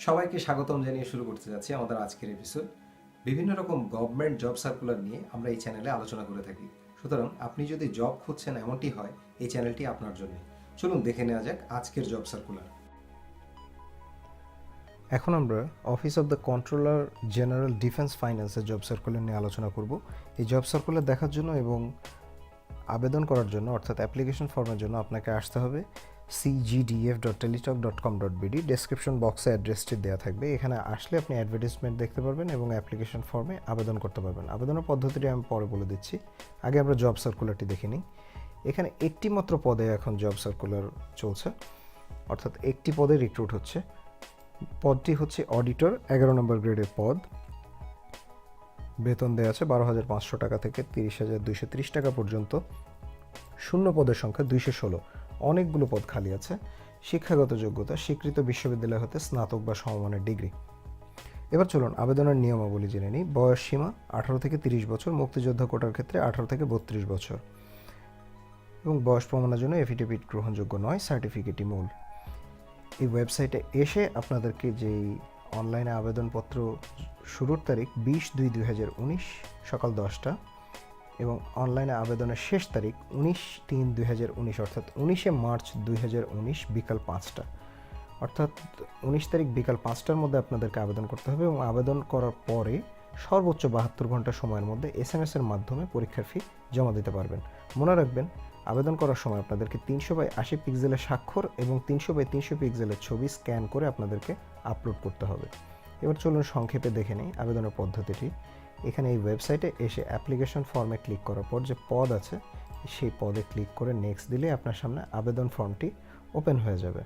সবাইকে স্বাগতম জানিয়ে শুরু করতে যাচ্ছি আমাদের আজকের এপিসোড। বিভিন্ন রকম গভর্নমেন্ট জব সার্কুলার নিয়ে আমরা এই চ্যানেলে আলোচনা করে থাকি। সুতরাং আপনি যদি জব খুঁজছেন এমনটি হয়, এই চ্যানেলটি আপনার জন্য। চলুন দেখে নেওয়া যাক আজকের জব সার্কুলার। এখন আমরা office of the controller general defence ফাইন্যান্সের জব সার্কুলার নিয়ে আলোচনা করব। এই জব সার্কুলার দেখার জন্য এবং আবেদন করার জন্য অর্থাৎ অ্যাপ্লিকেশন ফর্মের জন্য আপনাকে আসতে হবে cgdf.teletalk.com.bd। ডেসক্রিপশন বক্সে অ্যাড্রেসটি দেওয়া থাকবে। এখানে আসলে আপনি অ্যাডভার্টাইজমেন্ট দেখতে পারবেন এবং অ্যাপ্লিকেশন ফর্মে আবেদন করতে পারবেন। আবেদনের পদ্ধতিটি আমি পরে বলে দিচ্ছি, আগে আমরা জব সার্কুলারটি দেখে নিই। এখানে একটি মাত্র পদে এখন জব সার্কুলার চলছে, অর্থাৎ একটি পদে রিক্রুট হচ্ছে। পদটি হচ্ছে অডিটর, 11 নম্বর গ্রেডের পদ। বেতন দেওয়া আছে 12,500 টাকা থেকে 30,230 টাকা পর্যন্ত। শূন্য পদের সংখ্যা 216। অনেকগুলো পদ খালি আছে। শিক্ষাগত যোগ্যতা স্বীকৃত বিশ্ববিদ্যালয় হতে স্নাতক বা সমমানের ডিগ্রি। এবার চলুন আবেদনের নিয়মাবলী জেনে নিই। বয়স সীমা 18 থেকে 30 বছর, মুক্তিযোদ্ধা কোটার ক্ষেত্রে 18 থেকে 32 বছর, এবং বয়স প্রমাণের জন্য এফিডেভিট গ্রহণযোগ্য নয়, সার্টিফিকেটই মূল। এই ওয়েবসাইটে এসে আপনাদেরকে যেই অনলাইনে আবেদনপত্র শুরুর তারিখ 20/2/2019 সকাল 10টা এবং অনলাইনে আবেদনের শেষ তারিখ 19/3/2019 অর্থাৎ 19শে মার্চ 2019 বিকাল 5টা, অর্থাৎ 19 তারিখ বিকাল 5টার মধ্যে আপনাদেরকে আবেদন করতে হবে এবং আবেদন করার পরে সর্বোচ্চ 72 ঘন্টা সময়ের মধ্যে SMS এর মাধ্যমে পরীক্ষার ফি জমা দিতে পারবেন। মনে রাখবেন, আবেদন করার সময় আপনাদেরকে 300/80 পিক্সেলের স্বাক্ষর এবং 300/300 পিক্সেলের ছবি স্ক্যান করে আপনাদেরকে আপলোড করতে হবে। এবার চলুন সংক্ষেপে দেখে নিই আবেদনের পদ্ধতিটি। এখানে এই ওয়েবসাইটে এসে অ্যাপ্লিকেশন ফর্মে ক্লিক করার পর যে পদ আছে সেই পদে ক্লিক করে নেক্সট দিলে আপনার সামনে আবেদন ফর্মটি ওপেন হয়ে যাবে।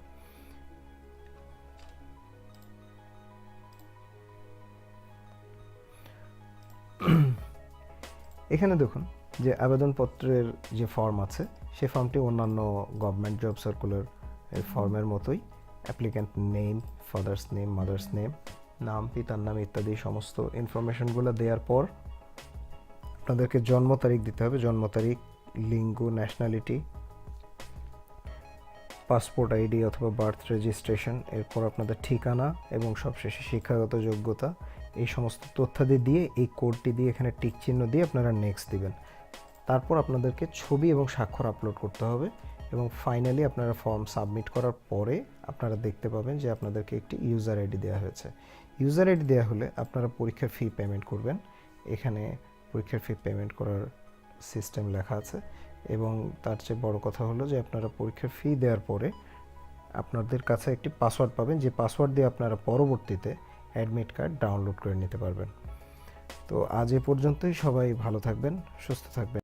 এখানে দেখুন যে আবেদনপত্রের যে ফর্ম আছে সেই ফর্মটি অন্যান্য গভর্নমেন্ট জব সার্কুলার এর ফর্মের মতোই applicant name, father's name, mother's name, নাম, পিতার নাম ইত্যাদি সমস্ত ইনফরমেশনগুলো দেওয়ার পর আপনাদেরকে জন্ম তারিখ দিতে হবে। জন্ম তারিখ, লিঙ্গ, ন্যাশনালিটি, পাসপোর্ট আইডি অথবা বার্থ রেজিস্ট্রেশন, এরপর আপনাদের ঠিকানা এবং সবশেষে শিক্ষাগত যোগ্যতা, এই সমস্ত তথ্যাদি দিয়ে এই কোডটি দিয়ে এখানে টিক চিহ্ন দিয়ে আপনারা নেক্সট দিবেন। তারপর আপনাদেরকে ছবি এবং স্বাক্ষর আপলোড করতে হবে এবং ফাইনালি আপনারা ফর্ম সাবমিট করার পরে আপনারা দেখতে পাবেন যে আপনাদেরকে একটি ইউজার আইডি দেওয়া হয়েছে। ইউজার আইডি দেওয়া হলে আপনারা পরীক্ষার ফি পেমেন্ট করবেন। এখানে পরীক্ষার ফি পেমেন্ট করার সিস্টেম লেখা আছে এবং তার চেয়ে বড় কথা হলো যে আপনারা পরীক্ষার ফি দেওয়ার পরে আপনাদের কাছে একটি পাসওয়ার্ড পাবেন, যে পাসওয়ার্ড দিয়ে আপনারা পরবর্তীতে অ্যাডমিট কার্ড ডাউনলোড করে নিতে পারবেন। তো আজ এ পর্যন্তই। সবাই ভালো থাকবেন, সুস্থ থাকবেন।